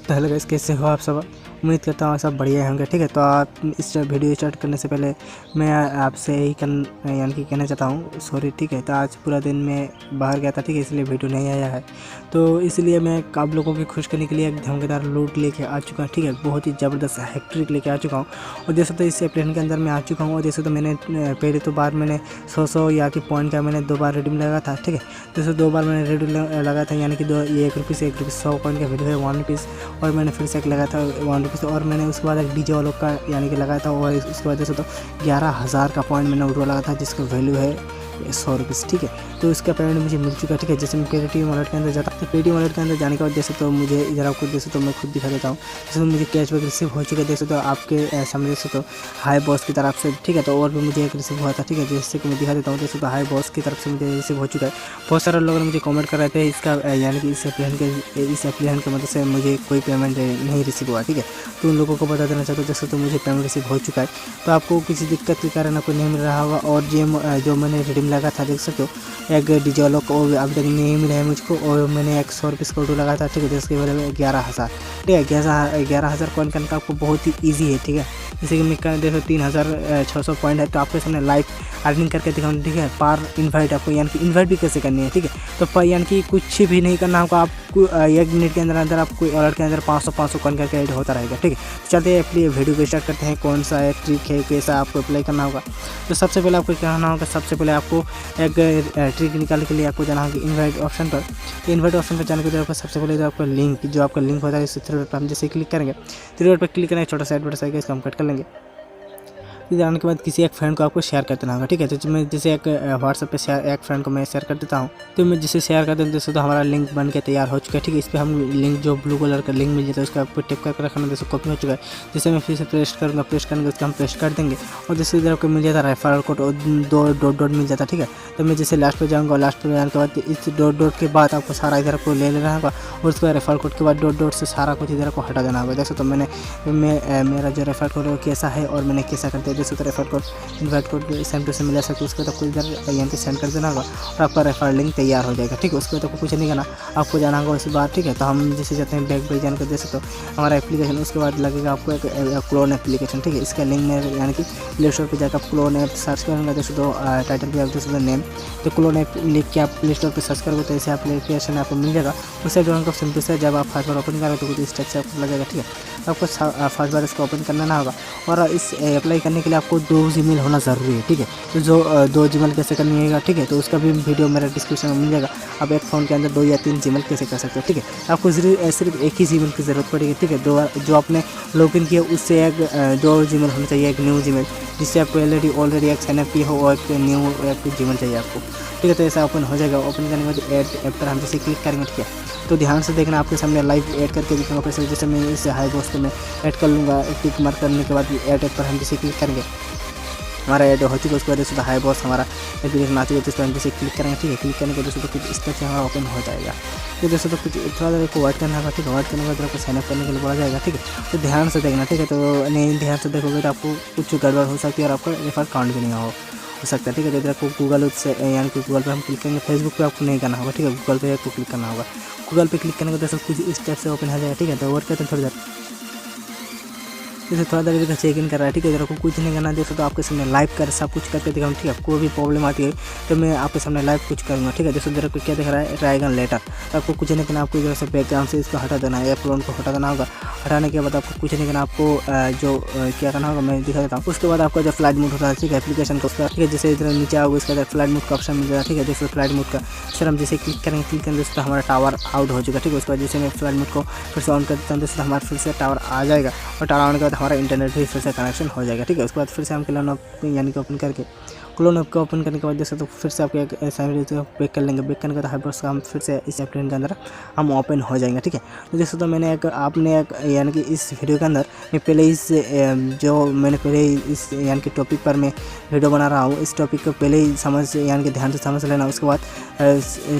तो hello guys, कैसे हो आप सब। उम्मीद करता हूँ सब बढ़िया होंगे। ठीक है, तो आप इस वीडियो स्टार्ट करने से पहले मैं आपसे यही यानी कि कहना चाहता हूँ सॉरी। ठीक है, तो आज पूरा दिन मैं बाहर गया था, ठीक है, इसलिए वीडियो नहीं आया है। तो इसलिए मैं आप लोगों की खुश करने के लिए एक धमाकेदार लूट लेके आ चुका हूँ। ठीक है, बहुत ही ज़बरदस्त हैट्रिक लेके आ चुका हूँ। और जैसे तो इस एप्लीकेशन के अंदर मैं आ चुका हूँ। और जैसे तो मैंने पहले तो बार मैंने 100 या कि पॉइंट का मैंने 2 बार रिडीम लगा था। ठीक है, जैसे 2 बार मैंने रिडीम लगा था, यानी कि 1 रुपये 100 पॉइंट का वीडियो है 1 रुपीज़। और मैंने फिर से एक लगाया था 1 रुपीज़। और मैंने उसके बाद एक डीजे वालों का यानी कि लगाया था। और उसके बाद जैसे तो 11,000 का पॉइंट मैंने उड़वा लगा था, जिसका वैल्यू है 100 रुपीज़। ठीक है, तो इसका पेमेंट मुझे मिल चुका है। ठीक है, जैसे मैं पेटीएम वॉलेट के अंदर जाता हूँ, तो पेटीएम वॉलेट के अंदर जाने के बाद जैसे तो मुझे इधर आपको जैसे तो मैं खुद दिखा देता हूँ। जैसे तो मुझे कैशबैक रिसीव हो चुका है, जैसे तो आपके सामने जैसे तो हाई बॉस की तरफ से। ठीक है, तो और भी मुझे एक रिसीव हुआ था। ठीक है, जैसे कि मैं दिखा देता हूँ, जैसे तो हाई बॉस की तरफ से मुझे रिसीव हो चुका है। बहुत सारे लोगों ने मुझे कमेंट कर रहे थे इसका यानी कि इस एप्लीकेशन की मदद से मुझे कोई पेमेंट नहीं रिसीव हुआ। ठीक है, तो उन लोगों को बता देना चाहता हूँ, जैसे तो मुझे पेमेंट रिसीव हो चुका है। तो आपको किसी दिक्कत के कारण आपको नहीं मिल रहा होगा। और जो मैंने रिडीम लगा था, देख सकते हो, एक डीजे वालों को अभी तक नहीं मिला है मुझको। और मैंने 100 रुपीज़ का ऑर्डर लगा था। ठीक है, जिसकी वजह में 11,000। ठीक है, 11,000 कॉइन करने का आपको बहुत ही ईजी है। ठीक है, जैसे कि मैं देखो 3,600 पॉइंट है, तो आपके सामने लाइव अर्निंग करके दिखाऊँ। ठीक है, पार इन्वाइट आपको यानी कि इन्वाइट भी कैसे करनी है। ठीक है, तो यानी कि कुछ भी नहीं करना होगा आपको। 1 मिनट के अंदर आपको वॉलेट के अंदर 500 कॉइन करके ऐड होता रहेगा। ठीक है, तो चलते हैं अपनी वीडियो को स्टार्ट करते हैं। कौन सा ट्रिक है, कैसा आपको अप्लाई करना होगा। तो सबसे पहले आपको क्या करना होगा, सबसे पहले आपको एक ट्रिक निकालने के लिए आपको जाना होगा इन्वाइट ऑप्शन पर। तो इन्वाइट ऑप्शन पर जाने के लिए आपको सबसे पहले जो आपका लिंक होता है, इस 3 डॉट पर हम जैसे क्लिक करेंगे, 3 डॉट पर क्लिक करेंगे, छोटा सा एडवर्टाइज आएगा, इसको हम कट कर लेंगे। जाने के बाद किसी एक फ्रेंड को आपको शेयर कर देना होगा। ठीक है, तो मैं जैसे एक व्हाट्सएप पे एक फ्रेंड को मैं शेयर कर देता हूँ। तो मैं जिसे शेयर कर देता हूँ, तो हमारा लिंक बन के तैयार हो चुका है। ठीक है, इस पर हम लिंक जो ब्लू कलर का लिंक मिल जाता है, उसका आपको टिप करके रखना, जैसे कॉपी हो चुका है। जैसे मैं फिर से पेस्ट करूँगा, पेस्ट करके उसका हम पेस्ट कर देंगे। और जैसे इधर आपको मिल जाता है रेफरल कोड और 2 डॉट मिल जाता है। ठीक है, तो मैं जैसे लास्ट पे जाऊँगा, लास्ट पे जाने के बाद इस डॉट के बाद आपको सारा इधर आपको ले लेना होगा। और उसके बाद रेफरल कोड के बाद डॉट से सारा कुछ इधर आपको हटा देना होगा। जैसे तो मेरा जो रेफरल कोड है कैसा है और मैंने कैसा करते हैं, जैसे तो referral code invite code same to same मिला सकते, उसके बाद आपको इधर यहाँ पे सेंड कर देना होगा और आपका रेफरल लिंक तैयार हो जाएगा। ठीक है, उसके बाद आपको कुछ नहीं करना, आपको जाना होगा उसी बार। ठीक है, तो हम जैसे जाते हैं बैक पे जाने को, जैसे तो हमारा एप्लीकेशन, उसके बाद लगेगा आपको एक क्लोन एप्लीकेशन। ठीक है, इसका लिंक में यानी कि प्ले स्टोर पर जाकर आप क्लोन ऐप सर्च करेंगे, जैसे तो टाइटल भी आप जैसे नेम, तो क्लोन ऐप लिख के आप प्ले स्टोर पर सर्च करोगे तो ऐसे एप्लीकेशन आपको मिल जाएगा। उससे जो सिंपल से जब आप फर्स्ट बार ओपन करोगे तो कुछ इस टाइप से आपको लगेगा। ठीक है, तो आपको फर्स्ट बार इसको ओपन करना होगा। और इस अप्लाई करने के लिए आपको 2 जीमेल होना ज़रूरी है। ठीक है, तो जो 2 जीमेल कैसे करनी है, ठीक है, तो उसका भी वीडियो मेरा डिस्क्रिप्शन में मिल जाएगा। आप एक फ़ोन के अंदर 2 या 3 जीमेल कैसे कर सकते हो। ठीक है, आपको सिर्फ एक ही जीमेल की ज़रूरत पड़ेगी। ठीक है, जो आपने लॉगिन किया उससे 2 जीमेल होना चाहिए, एक न्यू जीमेल जिससे आपको ऑलरेडी एक साइनअप किया हो, और एक न्यू एक जीमेल चाहिए आपको। ठीक है, तो ऐसा ओपन हो जाएगा। ओपन करने के बाद ऐड पर हम जैसे क्लिक करेंगे। ठीक है, तो ध्यान से देखना, आपके सामने लाइव ऐड करके दिखाऊंगा। फिर जैसे मैं इस हाई बॉस को मैं ऐड कर लूँगा, टिक मार्क करने के बाद ऐड पर हम जैसे क्लिक करेंगे, हमारा ऐड हो चुका है। उसके बाद जैसे हाई बॉस हमारा एप्लीकेशन आ चुका है, जिस पर हम जैसे क्लिक करेंगे। ठीक है, क्लिक करने के बाद जैसे तो कुछ इस तरह से हमारा ओपन हो जाएगा। तो जैसे तो कुछ थोड़ा देर को वेट करना होगा। ठीक है, वेट करने के बाद आपको साइनअप करने के लिए बोला जाएगा। ठीक है, तो ध्यान से देखना। ठीक है, तो नहीं ध्यान से देखोगे तो आपको कुछ गड़बड़ हो सकती है और आपका रेफर काउंट भी नहीं हो सकता है। ठीक है, तो इधर आपको गूगल से यानी कि गूगल पे हम क्लिक करेंगे। फेसबुक पे आपको नहीं करना होगा। ठीक है, गूगल पे आपको क्लिक करना होगा। गूगल पे क्लिक करने के बाद सब कुछ इस टाइप से ओपन हो जाएगा। ठीक है, तो वेट करते हैं थोड़ी देर, जैसे थोड़ा देर इधर चेक इन कर रहा है। ठीक है, इधर आपको कुछ नहीं करना, जैसे तो आपके सामने लाइव कर सब कुछ करके दिखाऊँ। ठीक है, कोई भी प्रॉब्लम आती है तो मैं आपके सामने लाइव कुछ करूँगा। ठीक है, जैसे इधर को क्या दिख रहा है, ड्रैगन लेटर, तो आपको कुछ नहीं करना, आपको इधर से बैकग्राउंड से इसको हटा देना है, या क्लोन को हटा देना होगा। हटाने के बाद आपको कुछ नहीं करना, आपको जो क्या करना होगा मैं दिखा देता हूँ। उसके बाद आपका जो फ्लाइट मोड होता है, ठीक है, एप्लीकेशन का उसका। ठीक है, जैसे इधर नीचे आओगे, इसके अंदर फ्लाइट मोड का ऑप्शन मिल जाएगा। ठीक है, जैसे फ्लाइट मोड का सर हम जैसे क्लिक करेंगे जैसे हमारा टावर आउट हो चुका है। ठीक है, उसके बाद जैसे मैं फ्लाइट मोड को फिर से ऑन कर देता हूँ, जैसे हमारा फिर से टावर आ जाएगा। और टावर आने के बाद हमारा इंटरनेट भी फिर से कनेक्शन हो जाएगा। ठीक है, उसके बाद फिर से हम क्लोन ऐप यानी कि ओपन करके, क्लोन ऐप को ओपन करने के बाद जैसे तो फिर से आपको एक ऐसा बैक कर लेंगे। बैक करने के बाद हाइबर्स का हम फिर से इस एप्लीकेशन के अंदर हम ओपन हो जाएंगे। ठीक है, तो जैसे तो मैंने आपने यानी कि इस वीडियो के अंदर मैं पहले इस यानी कि टॉपिक पर मैं वीडियो बना रहा हूँ, इस टॉपिक को पहले ही समझ यानी कि ध्यान से समझ लेना। उसके बाद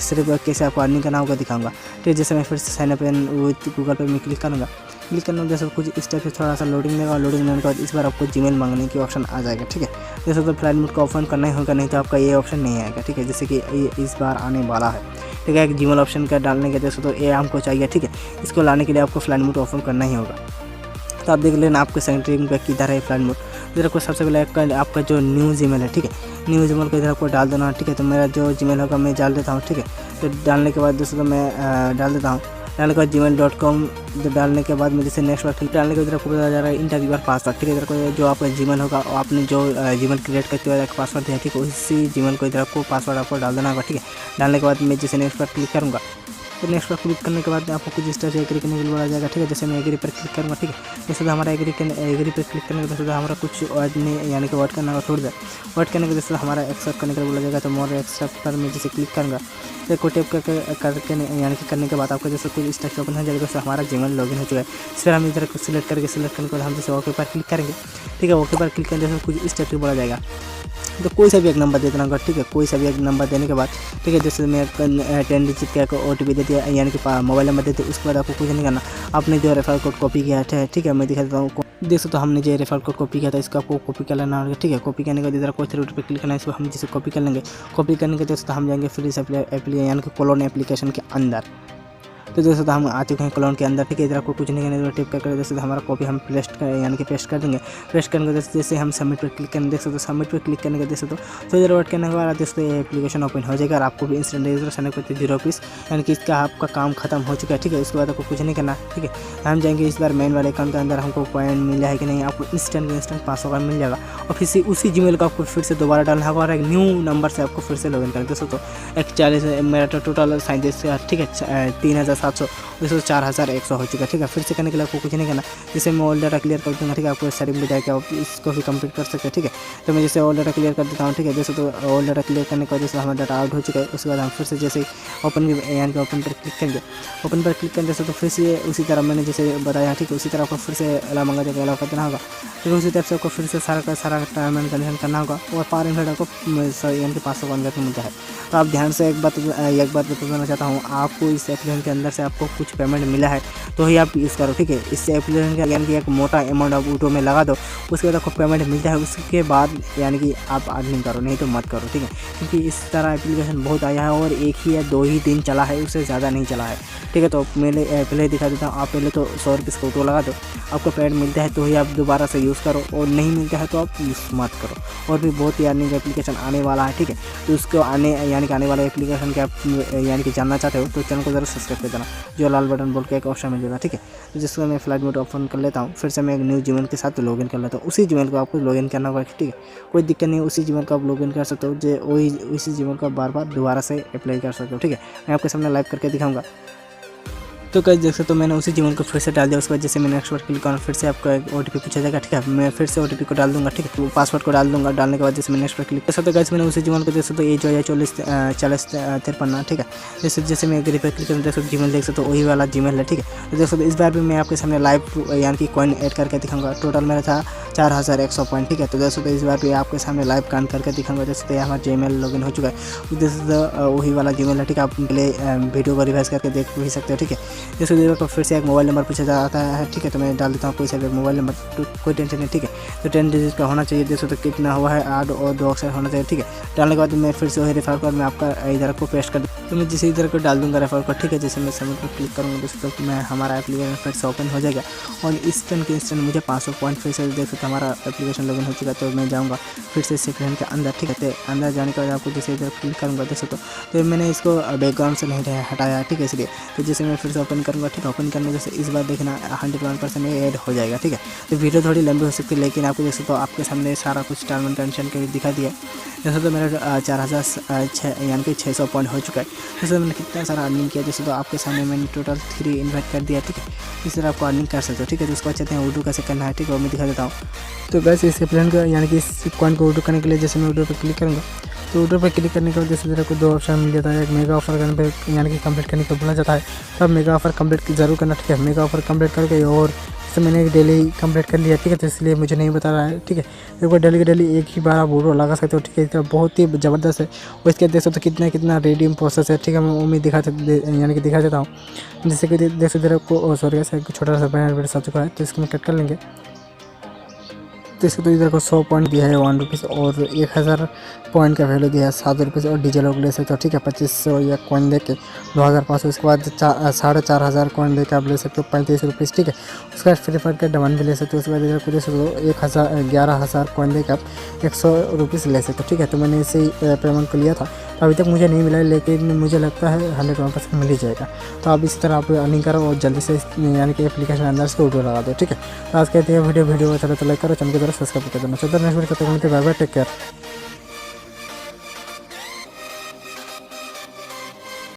सिर्फ कैसे आपको अर्निंग करना होगा दिखाऊंगा। ठीक है, जैसे मैं फिर से साइन अप विद गूगल पर मैं क्लिक करूँगा। क्लिक करने जैसे कुछ इस टाइप से थोड़ा सा लोडिंग लेगा। लोडिंग लेने के बाद इस बार आपको जीमेल मांगने की ऑप्शन आ जाएगा। ठीक है, जैसे तो फ्लाइट मोड को ओपन करना ही होगा, नहीं तो आपका ये ऑप्शन नहीं आएगा। ठीक है, जैसे कि ये इस बार आने वाला है। ठीक है। एक जीमेल ऑप्शन का डालने के दोस्तों तो ये हमको चाहिए, ठीक है। इसको लाने के लिए आपको फ्लाइट मोड ओपन करना ही होगा। तो आप देख लेना आपके सेटिंग पे किधर है फ्लाइट मोड। इधर को सबसे पहले आपका जो न्यू जीमेल है, ठीक है, न्यू जीमेल को इधर आपको डाल देना, ठीक है। तो मेरा जो जीमेल होगा मैं डाल देता हूँ, ठीक है। तो डालने के बाद दोस्तों मैं डाल देता हूँ। डालने के बाद gmail.com डालने के बाद मैं जैसे नेक्स्ट बार डालने के इधर आपको बताया जा रहा है इंटर यूर पासवर्ड, ठीक है। इधर को जो आपका जीमेल होगा और आपने जो जीमेल क्रिएट करते हुए एक पासवर्ड दिया, ठीक है, उसी जीमेल को इधर आपको पासवर्ड आपको डाल देना होगा, ठीक है। डालने के बाद मैं जैसे नेक्स्ट पर क्लिक करूँगा, तो नेक्स्ट पर क्लिक करने के बाद आपको कुछ इस तरह से एग्री करने के लिए बोला जाएगा, ठीक है। जैसे मैं एग्री पर क्लिक करूँगा, ठीक है। जैसे हमारा एग्री पर क्लिक करने के बाद हमारा कुछ वर्ड नहीं यानी कि वर्ड करना होगा, थोड़ा सा वर्ड करने के जैसे हमारा एक्सेप्ट करने के लिए बोला जाएगा। तो मोर एक्सेप्ट पर मैं जैसे क्लिक करूँगा, तो को टेप करके यानी कि करने के बाद आपको जैसे कुछ इस टाइप से ओपन हो जाएगा। दोस्तों हमारा जीमेल लॉगिन हो चुका है। इस पर हम इधर को सिलेक्ट करने के बाद हम जैसे ओके पर क्लिक करेंगे, ठीक है। ओके पर क्लिक करने से कुछ इस टाइप से बोला जाएगा। तो कोई सा भी एक नंबर दे देना होगा, ठीक है। कोई सा भी एक नंबर देने के बाद, ठीक है, जैसे मैं 10 डिजिट का OTP दे दिया यानी कि मोबाइल नंबर दे दिया। उसके बाद आपको कुछ नहीं करना, आपने जो रेफर कोड कॉपी किया है, ठीक है, मैं दिखा देता हूँ। देख सकते हो हमने जो रेफर कोड कॉपी किया था इसको आपको कॉपी कर लेना होगा, ठीक है। कॉपी करने के बाद इधर कोई थ्री पे क्लिक करना है, इसको हम जैसे कॉपी कर लेंगे। कॉपी करने के दोस्तों हम जाएंगे फ्री एप्लीकेशन यानी कि क्लोन एप्लीकेशन के अंदर। तो दोस्तों हम आ चुके हैं क्लोन के अंदर, ठीक है। इधर आपको कुछ नहीं करना, टिप करके दोस्तों हमारा कॉपी हम पेस्ट यानी कि पेस्ट कर देंगे। पेस्ट करने के दोस्तों जैसे हम सबमिट पर क्लिक करेंगे, देख सकते हो सबमिट पर क्लिक करने के दोस्तों तो इधर वेट करने के बाद दोस्तों ये एप्लीकेशन ओपन हो जाएगा और आपको भी इंस्टेंट रजिस्ट्रेशन करते 0 रुपीज़ यानी कि इसका आपका काम खत्म हो चुका है, ठीक है। उसके बाद आपको कुछ नहीं करना, ठीक है। हम जाएंगे इस बार मेन वाले अकाउंट के अंदर हमको पॉइंट मिला है कि नहीं, आपको इंस्टेंट 500 का मिल जाएगा। और फिर उसी जीमेल को आपको फिर से दोबारा डालना होगा और एक न्यू नंबर से आपको फिर से लॉगिन करना। दोस्तों तो 41 मेरा टोटल 37, ठीक है, 3700 दोस्तों 4100 हो चुका है, ठीक है। फिर से करने के लिए आपको कुछ नहीं करना, जैसे मैं ऑल डाटा क्लियर कर दूँगा, ठीक है। आपको सेटिंग में जाकर आप इसको भी कंप्लीट कर सकते हैं, ठीक है। तो मैं जैसे ऑल डाटा क्लियर कर देता हूँ, ठीक है। जैसे तो ऑल डाटा क्लियर करने के बाद जैसे हमारा डाटा आउट हो चुका है, उसके बाद हम फिर से जैसे ओपन यानी कि ओपन पर क्लिक करेंगे। ओपन पर क्लिक करेंगे जैसे तो फिर से उसी तरह मैंने जैसे बताया, ठीक है, उसी तरह आपको फिर से अलाउ मांगा जाएगा, अलाउ कर देना होगा। फिर उसी टाइप से आपको फिर से सारा का सारा टर्म एंड कंडीशन करना होगा और पर इन्वेट आपको यानी कि 500 का इन्वेट मिलता है। तो आप ध्यान से एक बात बताना चाहता हूँ, आपको इस एप्लीकेशन के अंदर से आपको कुछ पेमेंट मिला है तो ही आप यूज़ करो, ठीक है। इस एप्लीकेशन का यानी कि एक मोटा अमाउंट आप ऑटो में लगा दो, उसके बाद आपको पेमेंट मिलता है, उसके बाद यानी कि आप अर्निंग करो, नहीं तो मत करो, ठीक है। क्योंकि इस तरह एप्लीकेशन बहुत आया है और एक ही या 2 ही दिन चला है, उससे ज़्यादा नहीं चला है, ठीक है। तो मैंने पहले दिखा देता हूँ, आप पहले तो 100 रुपये का ऑटो लगा दो, आपको पेमेंट मिलता है तो ही आप दोबारा से यूज़ करो, और नहीं मिलता है तो आप यूज़ मत करो। और भी बहुत ही अर्निंग एप्लीकेशन आने वाला है, ठीक है। तो उसको यानी कि आने वाले एप्लीकेशन के आप यानी कि जानना चाहते हो तो चैनल को ज़रूर सब्सक्राइब कर देना, जो लाल बटन बोल के एक ऑप्शन मिलेगा, ठीक है। तो जिसको मैं फ्लाइट मोड ओपन कर लेता हूँ, फिर से मैं एक न्यू जीमेल के साथ लॉगिन कर लेता हूँ। उसी जीमेल को आपको लॉगिन करना होगा, ठीक है, कोई दिक्कत नहीं है। उसी जीमेल को आप लॉगिन कर सकते हो, जो वही उसी जीमेल को बार बार दोबारा से अप्लाई कर सकते हो, ठीक है। मैं आपके सामने लाइव करके दिखाऊंगा। तो कैसे देख सकते हो मैंने उसी जीमेल को फिर से डाल दिया। उसके बाद जैसे मैं नेक्स्ट पर क्लिक करूँ, फिर से आपका एक OTP पूछा जाएगा, ठीक है। मैं फिर से OTP को डाल दूंगा, ठीक है, पासवर्ड को डाल दूंगा। डालने के बाद जैसे मैं नेक्स्ट पर क्लिक कर सकते हो, गाइस मैंने उसी जीमेल को देख सकते हो, ये जो है 4053, ठीक है। जैसे मैं एग्री पर क्लिक करूँ, देख सकते जीमेल देख सकते हो वही वाला जीमेल है, ठीक है। तो देख सकते इस बार भी मैं आपके सामने लाइव यानी कि कॉइन ऐड करके दिखाऊंगा। टोटल मेरा था 4100 पॉइंट, ठीक है। तो देख सकते इस बार भी आपके सामने लाइव कान करके दिखाऊंगा। देख सकते हमारा जीमेल लॉगिन हो चुका है, देख सकते वही वाला जीमेल है, ठीक है। आप पहले वीडियो को रिवाइज करके देख भी सकते हो, ठीक है। जैसे फिर से एक मोबाइल नंबर पूछा जाता है, ठीक है। तो मैं डाल देता हूँ कोई सा भी मोबाइल नंबर, तो कोई टेंशन नहीं, ठीक है। तो 10 डिजिट का होना चाहिए, देखो तो कितना हुआ है 8 और 2 अक्षर होना चाहिए, ठीक है। डालने के बाद मैं फिर से वही रेफर कोड मैं आपका इधर को पेस्ट कर दूँ। तो मैं जैसे इधर को डाल दूँगा रेफर कोड, ठीक है। जैसे मैं सबमिट पर क्लिक करूँगा दोस्तों तो मैं हमारा एप्लीकेशन फिर से ओपन हो जाएगा और इंस्टेंट मुझे 500 पॉइंट फिर से देख सकते हमारा एप्लीकेशन लॉगिन हो चुका। तो मैं जाऊँगा फिर से सेकंड के अंदर, ठीक है। तो अंदर जाने के बाद आपको जैसे इधर क्लिक करूँगा, देख सकते तो मैंने इसको बैकग्राउंड से नहीं हटाया, ठीक है, इसलिए। तो जैसे मैं फिर से ओपन करूँगा, ठीक है। ओपन करने जैसे इस बार देखना 101% ऐड हो जाएगा, ठीक है। तो वीडियो थोड़ी लंबी हो सकती है, लेकिन आपको जैसे तो आपके सामने सारा कुछ टर्म एंड कंडीशन के दिखा दिया। जैसे तो मेरा 4006 यानी कि 600 पॉइंट हो चुका है। जैसे मैंने कितना सारा अर्निंग किया, जैसे तो आपके सामने मैंने टोटल 3 इन्वाइट कर दिया, ठीक है। इस तरह आपको अर्निंग कर सकते हो, ठीक है। तो उसको अच्छे हैं उर्दू कैसे करना है, ठीक है, वो मैं दिखा देता हूँ। तो बस इस प्लान को यानी कि इस कॉइन को उर्दू करने के लिए जैसे मैं उर्दू पर क्लिक करूँगा, तो ऑर्डर पर क्लिक करने के बाद जैसे मेरे को 2 ऑप्शन मिल जाता है। एक मेगा ऑफर करने पे यानी कि कंप्लीट करने को बोला जाता है, तब मेगा ऑफर कंप्लीट ज़रूर करना, ठीक है। मेगा ऑफर कंप्लीट करके और जैसे मैंने डेली कंप्लीट कर लिया, ठीक है। तो इसलिए मुझे नहीं बता रहा है, ठीक है। एक बार डेली के डेली एक ही बार आप ऑर्डर लगा सकते हो, ठीक है। तो बहुत ही ज़बरदस्त है। और इसके देख सकते हो कितना रिडीम प्रोसेस है, ठीक है। मैं उम्मीद दिखा देता हूँ। जैसे कि देख सकते हो को सॉरी ऐसा छोटा सा बैनर आ चुका है, तो इसको मैं कट कर लेंगे। देख सकते हो इधर को 100 पॉइंट दिया है 1 रुपीज़ और 1000 पॉइंट का वैल्यू दिया है 7 रुपीज़ और डीजल लोग ले सकते हो, ठीक है। 2500 या कॉइन दे के 2500, उसके बाद 4500 कॉइन दे के आप ले सकते हो 35 रुपीज़, ठीक है। उसके बाद फ्री फायर का डमन भी ले सकते हो। उसके बाद इधर को दे सकते हो 11,000 कॉइन दे के आप 100 रुपीज़ ले सकते हो, ठीक है। तो मैंने इसे पेमेंट को लिया था, तो अभी तक मुझे नहीं मिला है, लेकिन मुझे लगता है 100% मिल ही जाएगा। तो आप इसी तरह आप अर्निंग करो और जल्दी से यानी कि एप्लीकेशन अंदर से वीडियो लगा दो, ठीक है। तो आज कहते हैं वीडियो अच्छा तो लाइक करो, चैनल की तरफ सब्सक्राइब कर देना। चलते नेक्स्ट वीडियो तक मिलते हैं, बाय बाय, टेक केयर।